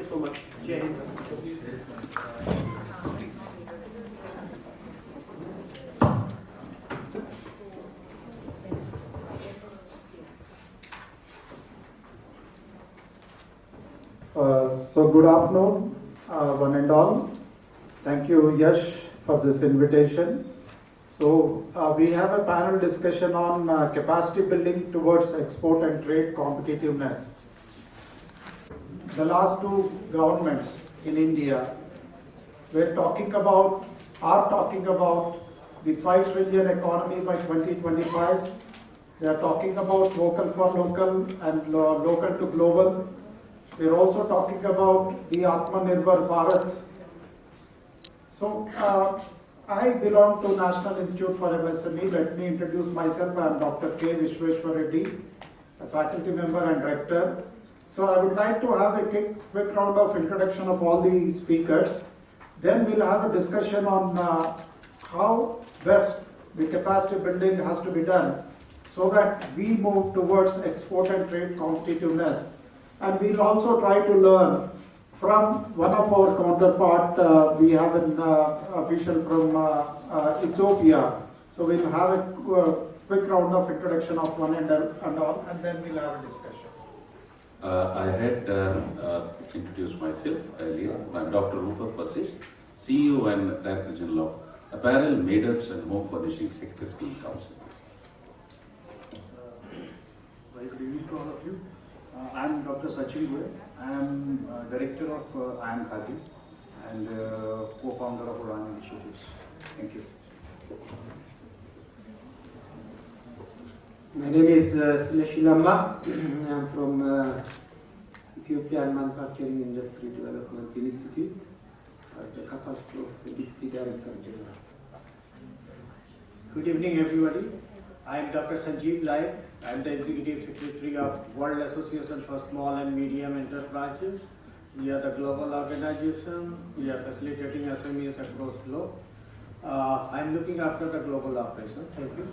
you so much. Jai Hind. So good afternoon, one and all. Thank you, Yash, for this invitation. So we have a panel discussion on capacity building towards export and trade competitiveness. The last two governments in India are talking about the 5 trillion economy by 2025. They are talking about local for local and local to global. We're also talking about the Atmanirbhar Bharat. So I belong to National Institute for MSME. Let me introduce myself. I am Dr. K. Visweswara Reddy, a faculty member and director. So I would like to have a quick round of introduction of all the speakers. Then we'll have a discussion on how best the capacity building has to be done so that we move towards export and trade competitiveness. And we'll also try to learn from one of our counterpart. We have an official from Ethiopia. So we'll have a quick round of introduction of one and all, and then we'll have a discussion. I had introduced myself earlier. I'm Dr. Roopak, Vasishtha, CEO and Director General of Apparel, Made-ups and Home Furnishing Sector Scheme Council. Very good evening to all of you. I am Dr. Sachin. I am Director of I Am Khadi and co-founder of UDAAN initiatives. Thank you. My name is Seleshi Lemma. I am from Ethiopian Manufacturing Industry Development Institute as the capacity of Deputy Director General. Good evening, everybody. I am Dr. Sanjiv Layek. I am the Executive Secretary of World Association for Small and Medium Enterprises. We are the global organization. We are facilitating SMEs across the globe. I am looking after the global operation. Thank you.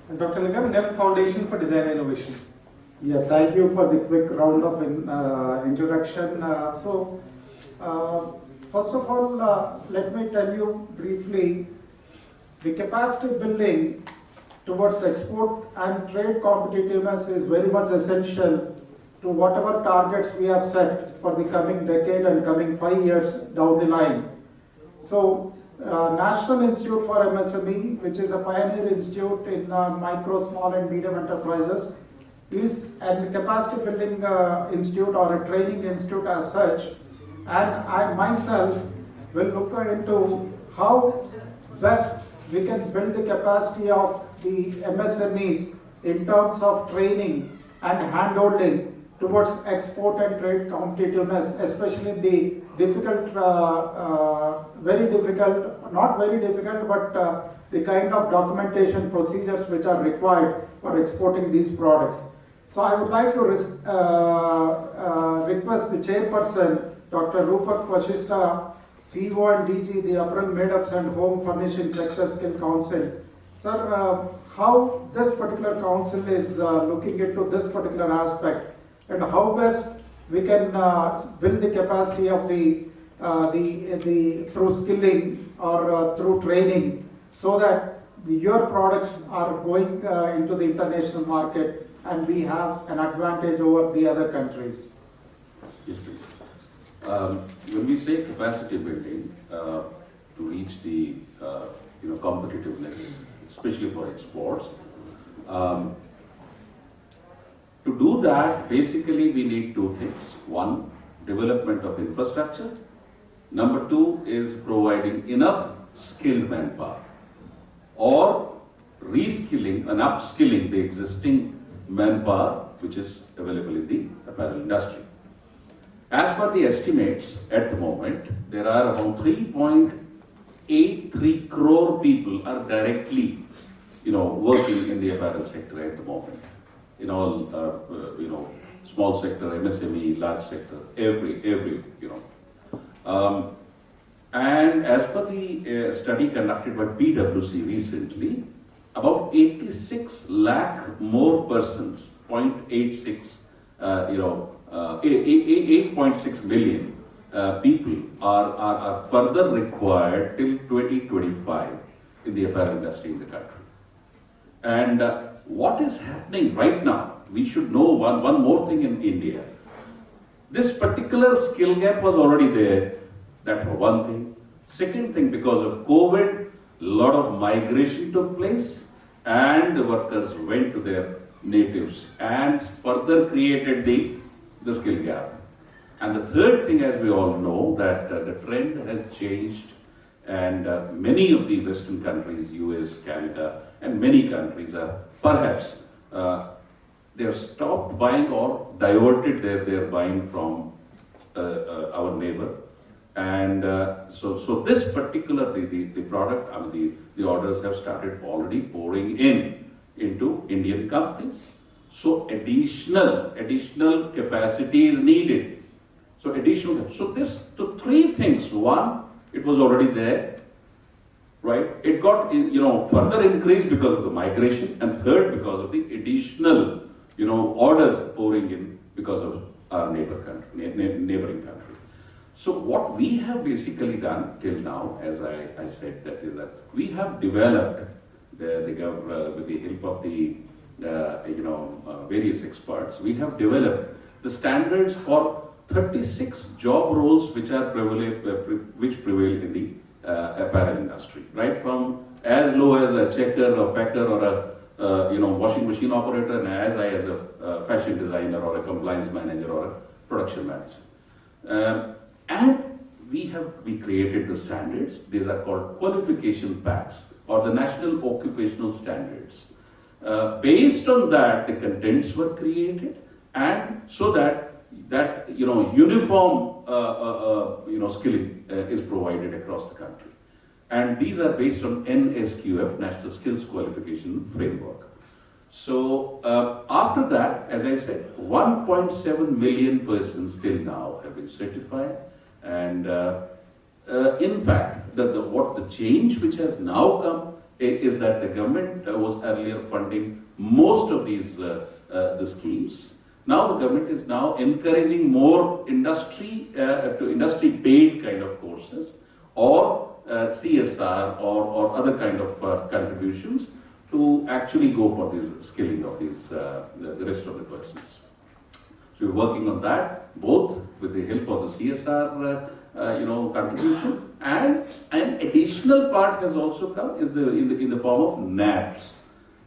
And Dr. Nigam, Neft Foundation for Design Innovation. Yeah, thank you for the quick round of introduction. First of all, let me tell you briefly, the capacity building towards export and trade competitiveness is very much essential to whatever targets we have set for the coming decade and coming 5 years down the line. So, National Institute for MSME, which is a pioneer institute in micro, small and medium enterprises, is a capacity building institute or a training institute as such. And I myself will look into how best we can build the capacity of the MSMEs in terms of training and handholding towards export and trade competitiveness, especially the difficult, very difficult, not very difficult, but the kind of documentation procedures which are required for exporting these products. So I would like to request the chairperson, Dr. Roopak Vasishtha, CEO and DG, the Apparel, Made-ups and Home Furnishing Sector Skill Council. Sir, how this particular council is looking into this particular aspect and how best we can build the capacity of the through skilling or through training so that your products are going into the international market and we have an advantage over the other countries. Yes, please. When we say capacity building to reach the competitiveness, especially for exports, to do that, basically we need two things. One, development of infrastructure. Number two is providing enough skilled manpower or reskilling and upskilling the existing manpower which is available in the apparel industry. As per the estimates at the moment, there are around 3.83 crore people are directly, working in the apparel sector at the moment. In all, small sector, MSME, large sector, every. And as per the study conducted by PwC recently, about 86 lakh more persons, 0.86, 8.6 million people are further required till 2025 in the apparel industry in the country. And what is happening right now, we should know one more thing in India. This particular skill gap was already there, that for one thing. Second thing, because of COVID, a lot of migration took place and the workers went to their natives and further created the skill gap. And the third thing, as we all know, that the trend has changed, and many of the Western countries, US, Canada, and many countries are perhaps they have stopped buying or diverted their buying from our neighbor. And so this particular, the product, I mean the orders have started already pouring into Indian companies. So additional capacity is needed. So so three things. One, it was already there, right? It got further increased because of the migration, and third, because of the additional orders pouring in because of our neighboring country. So what we have basically done till now, as I said, that is that we have developed with the help of the various experts, we have developed the standards for 36 job roles which prevail in the apparel industry, right from as low as a checker or packer or a washing machine operator, and as high as a fashion designer or a compliance manager or a production manager. And we created the standards. These are called qualification packs or the National Occupational Standards. Based on that, the contents were created, and so that uniform skilling is provided across the country. And these are based on NSQF, National Skills Qualification Framework. So after that, as I said, 1.7 million persons till now have been certified. And in fact, the change which has now come is that the government was earlier funding most of these the schemes. Now the government is now encouraging more industry paid kind of courses, or CSR or other kind of contributions to actually go for this skilling of these the rest of the persons. So we're working on that, both with the help of the CSR contribution, and an additional part has also come is in the form of NAPs,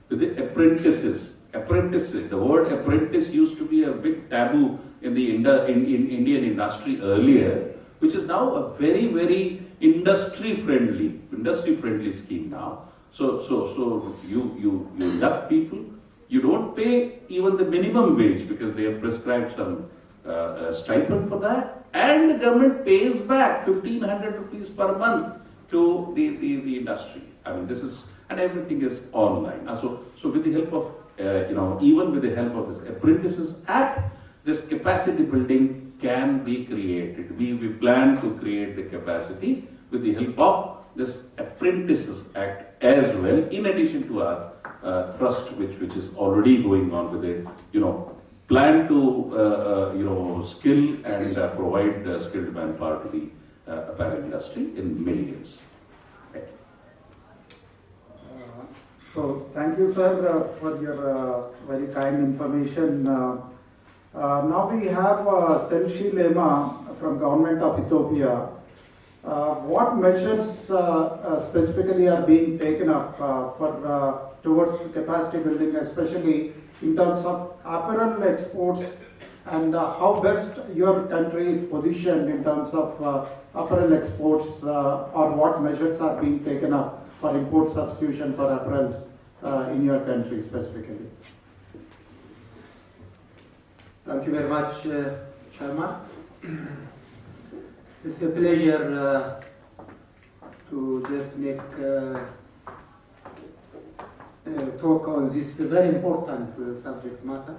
with the apprentices. Apprentices. The word apprentice used to be a big taboo in the Indian industry earlier, which is now a very, very industry friendly scheme now. So you induct people. You don't pay even the minimum wage because they have prescribed some stipend for that, and the government pays back 1,500 rupees per month to the industry. I mean, this is, and everything is online. So with the help of even with the help of this Apprentices Act, this capacity building can be created. We plan to create the capacity with the help of this Apprentices Act as well, in addition to our thrust, which is already going on with a plan to skill and provide skilled manpower to the apparel industry in millions. So thank you, sir, for your very kind information. Now we have Seleshi Lemma from Government of Ethiopia. What measures specifically are being taken up towards capacity building, especially in terms of apparel exports, and how best your country is positioned in terms of apparel exports, or what measures are being taken up for import substitution for apparels in your country specifically? Thank you very much, Chairman. It's a pleasure to just make talk on this very important subject matter.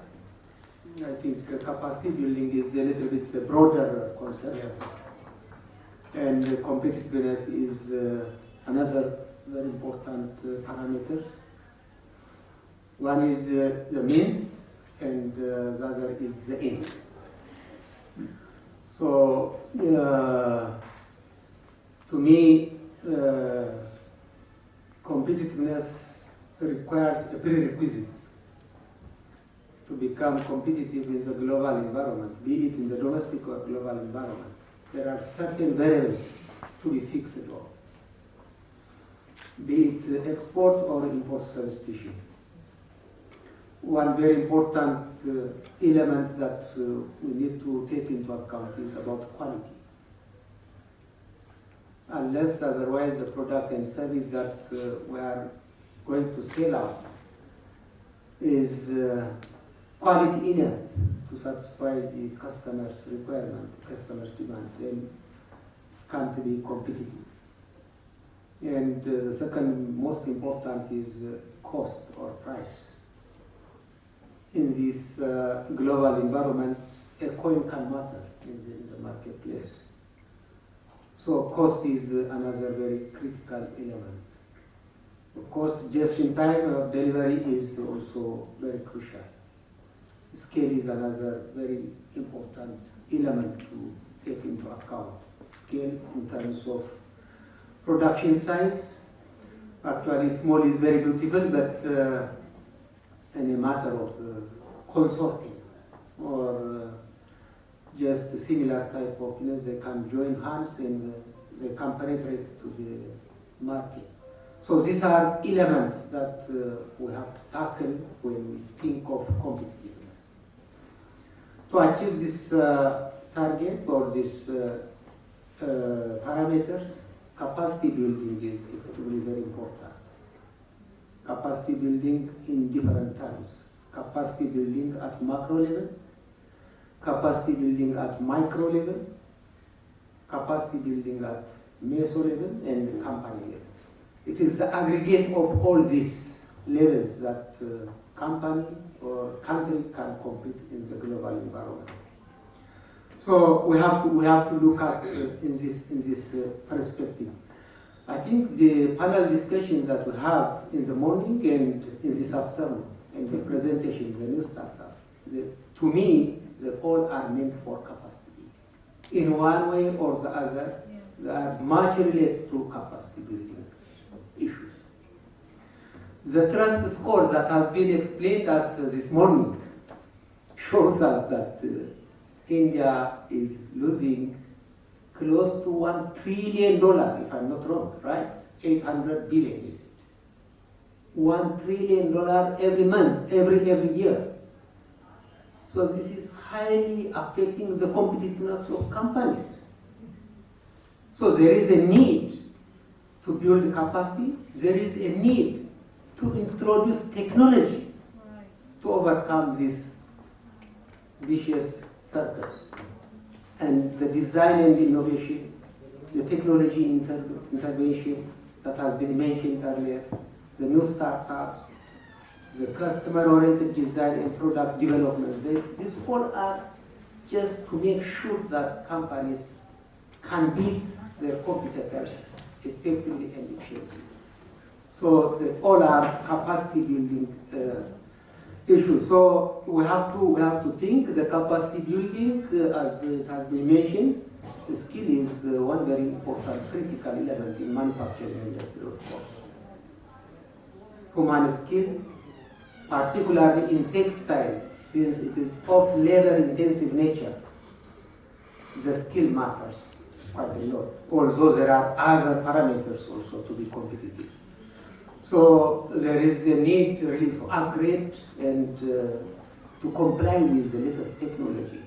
I think capacity building is a little bit broader concept. Yes. And competitiveness is another very important parameter. One is the means, and the other is the end. So, to me, competitiveness requires a prerequisite to become competitive in the global environment, be it in the domestic or global environment. There are certain variables to be fixed on, be it export or import substitution. One very important element that we need to take into account is about quality. Unless otherwise the product and service that we are going to sell out is quality enough to satisfy the customer's requirement, customer's demand, then it can't be competitive. And the second most important is cost or price. In this global environment, a coin can matter in the marketplace. So cost is another very critical element. Of course, just-in-time delivery is also very crucial. Scale is another very important element to take into account. Scale in terms of production size. Actually, small is very beautiful, but in a matter of consorting or just a similar type of business, they can join hands and they can penetrate to the market. So these are elements that we have to tackle when we think of competitiveness. To achieve this target or these parameters, capacity building is extremely very important. Capacity building in different terms. Capacity building at macro level, capacity building at micro level, capacity building at meso level, and company level. It is the aggregate of all these levels that company or country can compete in the global environment. So we have to look at in this perspective. I think the panel discussions that we have in the morning and in this afternoon, and the presentation, the new startup, to me, they all are meant for capacity building. In one way or the other, they are much related to capacity building issues. The trust score that has been explained us this morning shows us that India is losing close to $1 trillion, if I'm not wrong, right? 800 billion, is it? $1 trillion every month, every year. So this is highly affecting the competitiveness of companies. So there is a need to build capacity. There is a need to introduce technology to overcome this vicious circle. And the design and innovation, the technology intervention that has been mentioned earlier, the new startups, the customer-oriented design and product development, these all are just to make sure that companies can beat their competitors effectively and efficiently. So they all are capacity building issues. So we have to think the capacity building, as it has been mentioned, the skill is one very important critical element in manufacturing industry, of course. Human skill, particularly in textile, since it is of labor-intensive nature, the skill matters quite a lot. Although there are other parameters also to be competitive. So there is a need really to upgrade and to comply with the latest technology.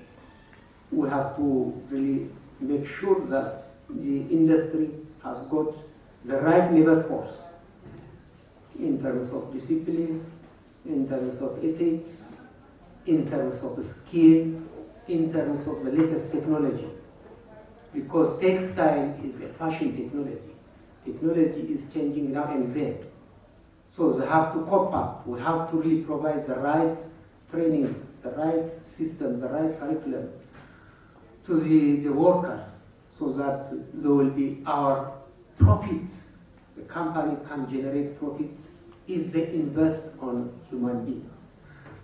We have to really make sure that the industry has got the right labor force in terms of discipline, in terms of ethics, in terms of skill, in terms of the latest technology. Because textile is a fashion technology. Technology is changing now and then. So they have to cope up. We have to really provide the right training, the right system, the right curriculum to the workers so that there will be our profit. The company can generate profit if they invest on human beings.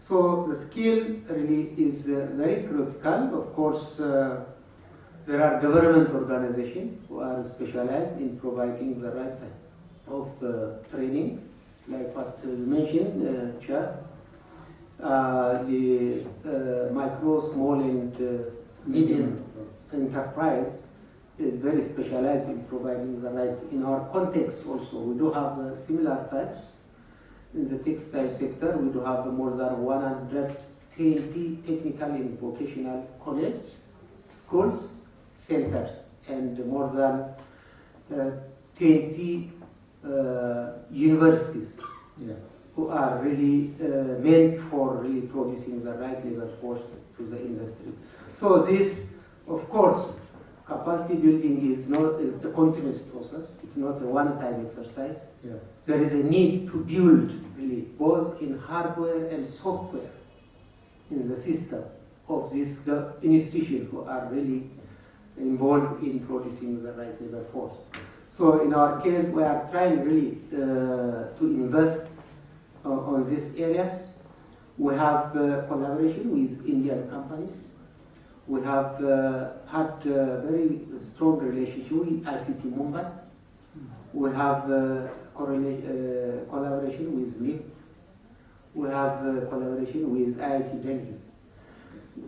So the skill really is very critical. Of course, There are government organizations who are specialized in providing the right type of training, like what you mentioned, Chair. The micro, small, and medium enterprise is very specialized in providing the right. In our context also, we do have similar types. In the textile sector, we do have more than 120 technical and vocational colleges, schools, centers, and more than 20 universities who are really meant for really producing the right labor force to the industry. So this, of course, capacity building is not a continuous process. It's not a one-time exercise. Yeah. There is a need to build really both in hardware and software in the system of this the institution who are really involved in producing the right labor force. So in our case, we are trying really to invest on these areas. We have collaboration with Indian companies. We have had a very strong relationship with ICT Mumbai. We have collaboration with LIFT. We have collaboration with IIT Delhi.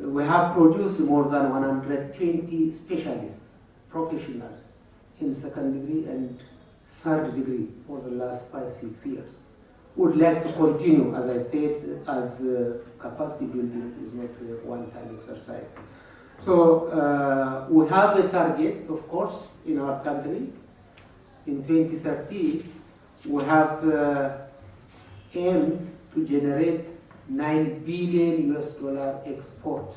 We have produced more than 120 specialists, professionals in second degree and third degree for the last 5-6 years. Would like to continue, as I said, as capacity building is not a one-time exercise. So we have a target, of course, in our country. In 2030, we have aim to generate $9 billion export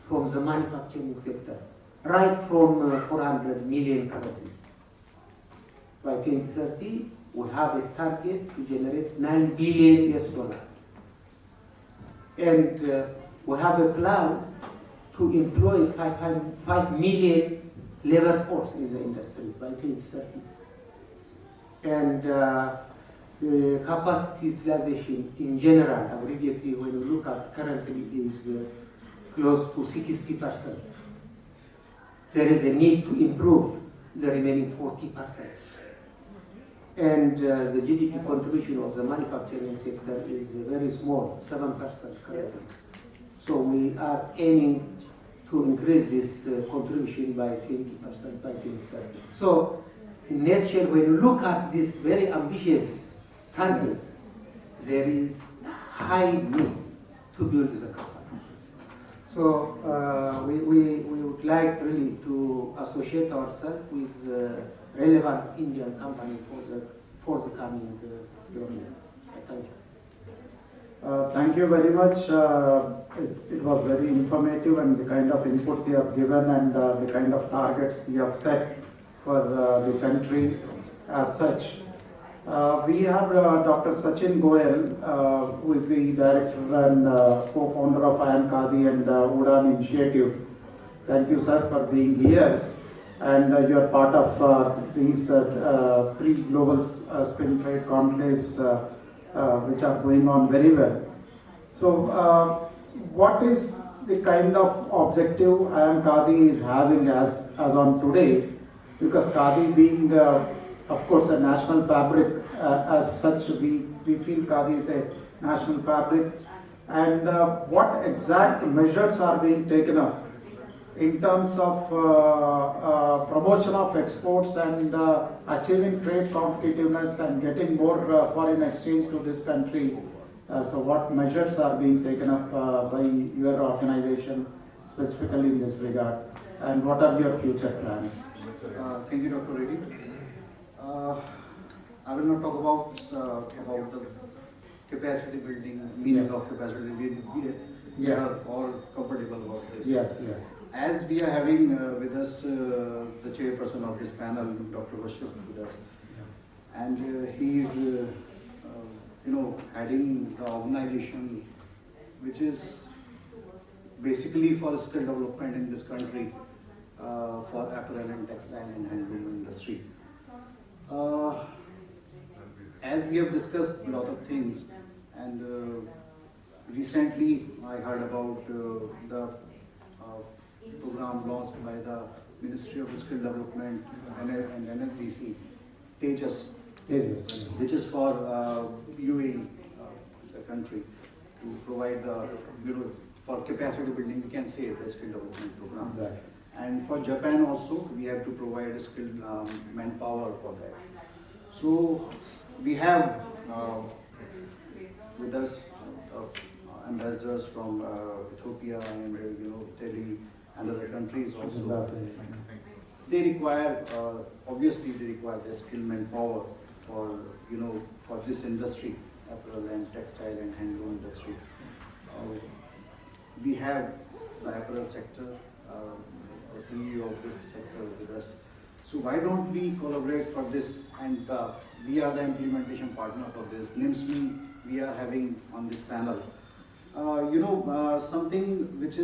from the manufacturing sector, right from 400 million currently. By 2030, we have a target to generate $9 billion. And we have a plan to employ 5 million labor force in the industry by 2030. And the capacity utilization in general, aggregately, when we look at currently, is close to 60%. There is a need to improve the remaining 40%. And the GDP contribution of the manufacturing sector is very small, 7% currently. So we are aiming to increase this contribution by 20% by 2030. So in nutshell, when you look at this very ambitious target, there is high need to build the capacity. So we would like really to associate ourselves with relevant Indian company for the coming development. Thank you. Thank you very much. It was very informative, and the kind of inputs you have given and the kind of targets you have set for the country as such. We have Dr. Sachin Goyal, who is the director and co-founder of I Am Khadi and UDAAN initiative. Thank you, sir, for being here. And you are part of these 3 global spin trade conclaves which are going on very well. So what is the kind of objective I Am Khadi is having as on today? Because Khadi being, of course, a national fabric, as such, we feel Khadi is a national fabric. And what exact measures are being taken up in terms of promotion of exports and achieving trade competitiveness and getting more foreign exchange to this country? So what measures are being taken up by your organization specifically in this regard, and what are your future plans? Thank you, Dr. Reddy. I will not talk about the capacity building, meaning of capacity building. We are all comfortable about this. Yes, yes. As we are having with us the chairperson of this panel, Dr. Vasishtha, with us, and he is, heading the organization which is basically for skill development in this country for apparel and textile and handloom industry. As we have discussed a lot of things, and recently I heard about the program launched by the Ministry of Skill Development and NSDC, Tejas, Yes. which is for UAE, the country, to provide the, for capacity building, we can say the skill development program. Exactly. And for Japan also, we have to provide skilled manpower for that. So we have with us ambassadors from Ethiopia and Italy and other countries also. They require, obviously they require the skilled manpower for, for this industry, apparel and textile and handloom industry. We have the apparel sector, the CEO of this sector with us. So why don't we collaborate for this? And we are the implementation partner for this. Ni-MSME we are having on this panel. Something which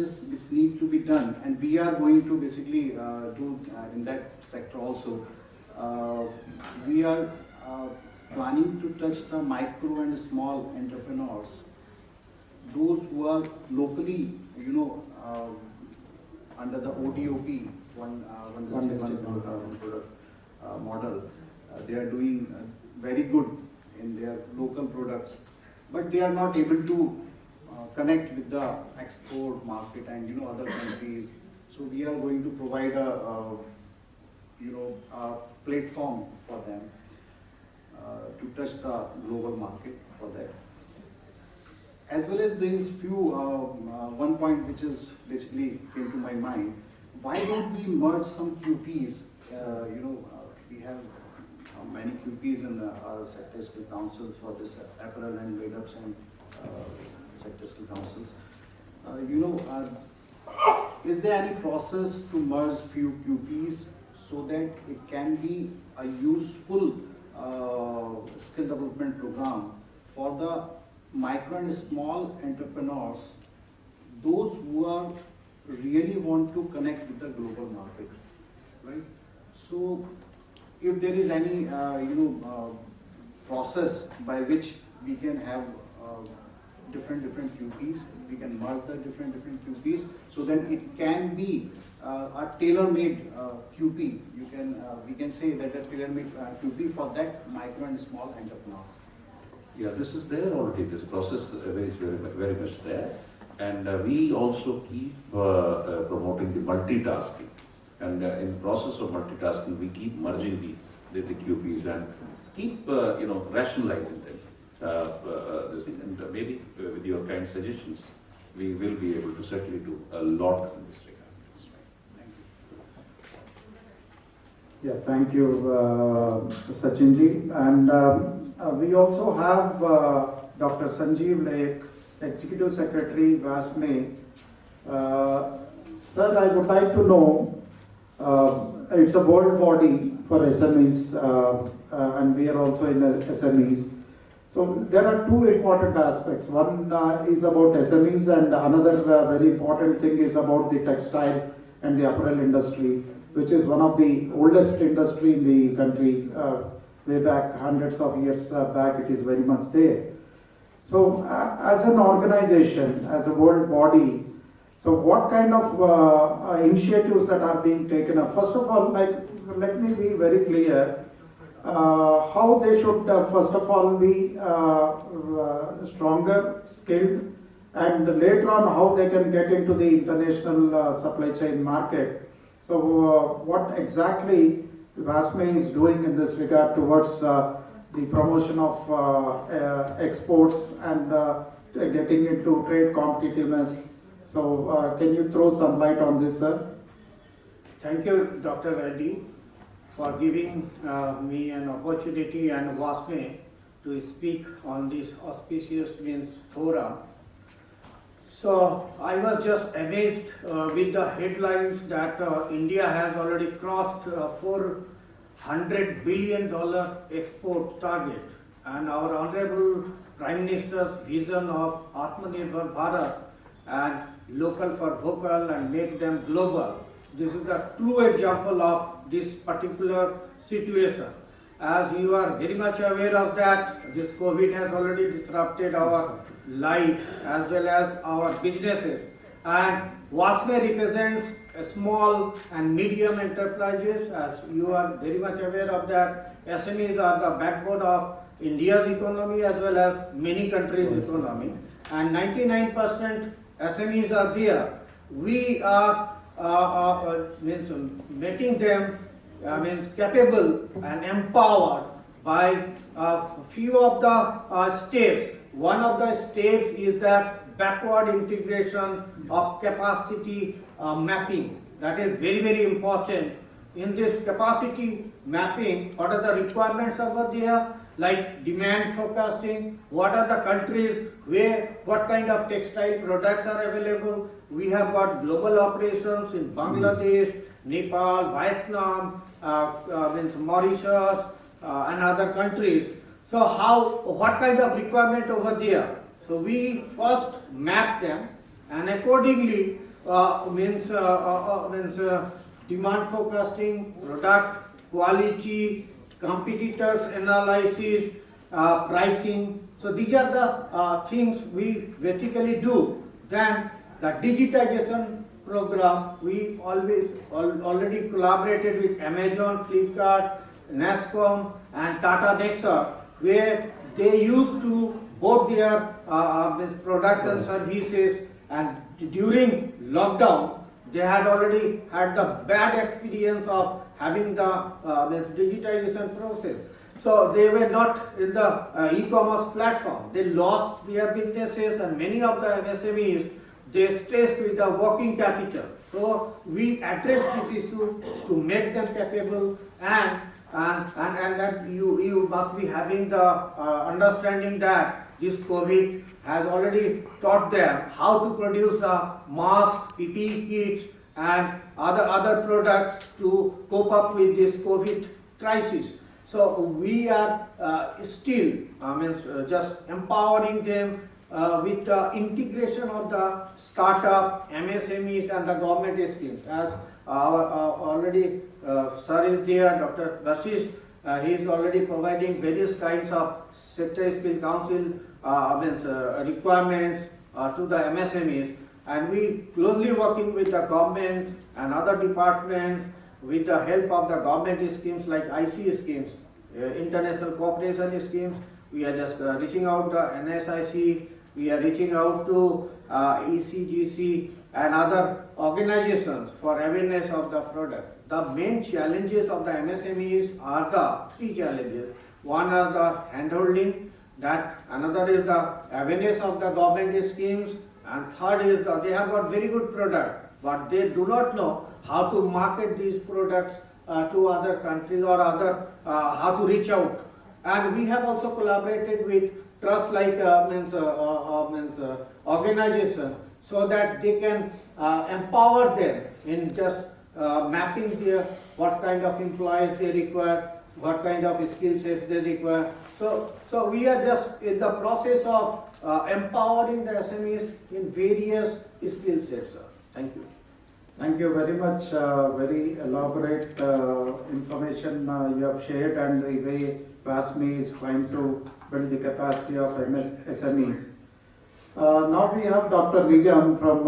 need to be done, and we are going to basically do in that sector also. We are planning to touch the micro and small entrepreneurs, those who are locally, under the ODOP, one district, one product model. They are doing very good in their local products, but they are not able to connect with the export market and other countries. So we are going to provide a platform for them to touch the global market for that. As well as there is one point which is basically came to my mind. Why don't we merge some QPs? We have many QPs in our sector skill councils for this apparel and made-ups and sector skill councils. Is there any process to merge few QPs so that it can be a useful skill development program for the micro and small entrepreneurs, those who are really want to connect with the global market, right? So if there is any process by which we can have different QPs, we can merge the different QPs, so then it can be a tailor-made QP. We can say that a tailor-made QP for that micro and small entrepreneurs. Yeah, this is there already. This process is very much there. And we also keep promoting the multitasking. And in the process of multitasking, we keep merging the QPs and keep rationalizing them. This thing. And maybe with your kind suggestions, we will be able to certainly do a lot in this regard. Thank you. Yeah, thank you, Sachin ji. And we also have Dr. Sanjiv Layek, Executive Secretary, WASME. Sir, I would like to know, it's a world body for SMEs, and we are also in SMEs. So there are two important aspects. One is about SMEs, and another very important thing is about the textile and the apparel industry, which is one of the oldest industry in the country. Way back, hundreds of years back, it is very much there. So as an organization, as a world body, so what kind of initiatives that are being taken up? First of all, let me be very clear, how they should first of all be stronger, skilled, and later on how they can get into the international supply chain market. So what exactly WASME is doing in this regard towards the promotion of exports and getting into trade competitiveness. So can you throw some light on this, sir? Thank you, Dr. Reddy, for giving me an opportunity and WASME to speak on this auspicious forum. So I was just amazed with the headlines that India has already crossed $400 billion export target, and our Honorable Prime Minister's vision of Atmanirbhar Bharat and local for vocal and make them global. This is a true example of this particular situation. As you are very much aware of that, this COVID has already disrupted our life as well as our businesses. And WASME represents small and medium enterprises. As you are very much aware of that, SMEs are the backbone of India's economy as well as many countries' economy. And 99% SMEs are there. We are means making them means capable and empowered by a few of the steps. One of the steps is that backward integration of capacity mapping. That is very, very important. In this capacity mapping, what are the requirements over there? Like demand forecasting, what are the countries where, what kind of textile products are available. We have got global operations in Bangladesh, Nepal, Vietnam, means Mauritius, and other countries. So what kind of requirement over there? So we first map them, and accordingly means demand forecasting, product quality, competitors analysis, pricing. So these are the things we basically do. Then the digitization program, we already collaborated with Amazon, Flipkart, NASCOM and Tata Nexar, where they used to both their products and services, and during lockdown they had already had the bad experience of having the digitization process. So they were not in the e-commerce platform. They lost their businesses, and many of the MSMEs, they stressed with the working capital. So we addressed this issue to make them capable, and that you must be having the understanding that this COVID has already taught them how to produce the masks, PPE kits and other products to cope up with this COVID crisis. So we are still just empowering them with the integration of the startup, MSMEs and the government schemes. As already sir is there, Dr. Vasishtha, he is already providing various kinds of sector skill council requirements to the MSMEs, and we closely working with the government and other departments with the help of the government schemes like IC schemes, international cooperation schemes. We are just reaching out to NSIC, we are reaching out to ECGC and other organizations for awareness of the product. The main challenges of the MSMEs are the three challenges. One are the handholding, that another is the awareness of the government schemes, and third is they have got very good product, but they do not know how to market these products to other countries or other how to reach out. And we have also collaborated with trust like organization, so that they can empower them in just mapping their what kind of employees they require, what kind of skill sets they require. So we are just in the process of empowering the SMEs in various skill sets. Thank you. Thank you very much. Very elaborate information you have shared, and the way WASME is trying to build the capacity of SMEs. Now we have Dr. Nigam from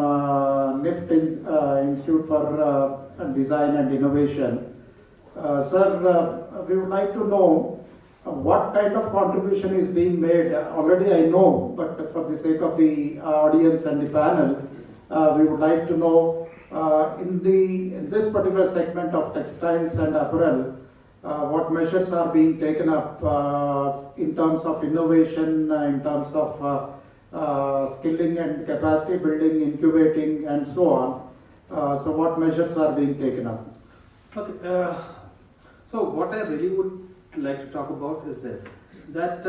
NIFT Institute for Design and Innovation. Sir, we would like to know what kind of contribution is being made. Already I know, but for the sake of the audience and the panel, we would like to know in this particular segment of textiles and apparel, what measures are being taken up in terms of innovation, in terms of skilling and capacity building, incubating and so on. So what measures are being taken up? Okay, so what I really would like to talk about is this, that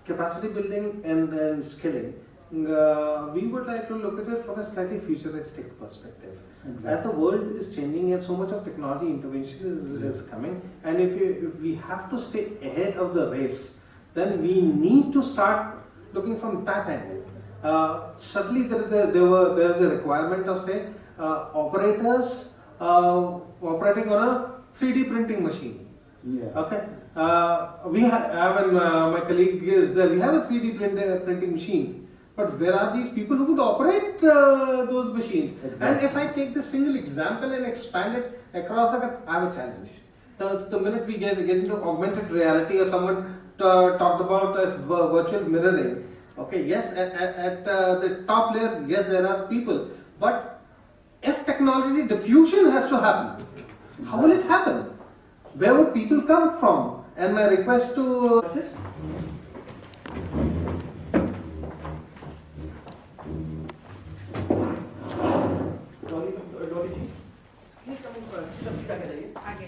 capacity building and skilling, we would like to look at it from a slightly futuristic perspective. Exactly. As the world is changing and so much of technology intervention is coming, and if we have to stay ahead of the race, then we need to start looking from that angle. Certainly there is a requirement of, say, operators operating on a 3D printing machine. Yeah. Okay. We have, my colleague is there, we have a 3D printing machine, but where are these people who could operate those machines? Exactly. And if I take this single example and expand it across, I have a challenge. The minute we get into augmented reality, or someone talked about as virtual mirroring, okay, yes, at the top layer, yes, there are people, but if technology diffusion has to happen, how will it happen? Where would people come from? And my request to assist. Please come in first. सबकी आगे जाइए. आगे.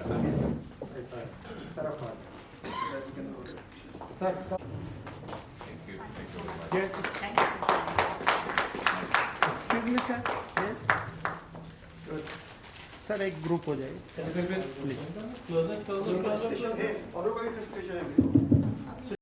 Excuse me sir. Sir एक group हो जाए. Closer. Otherwise,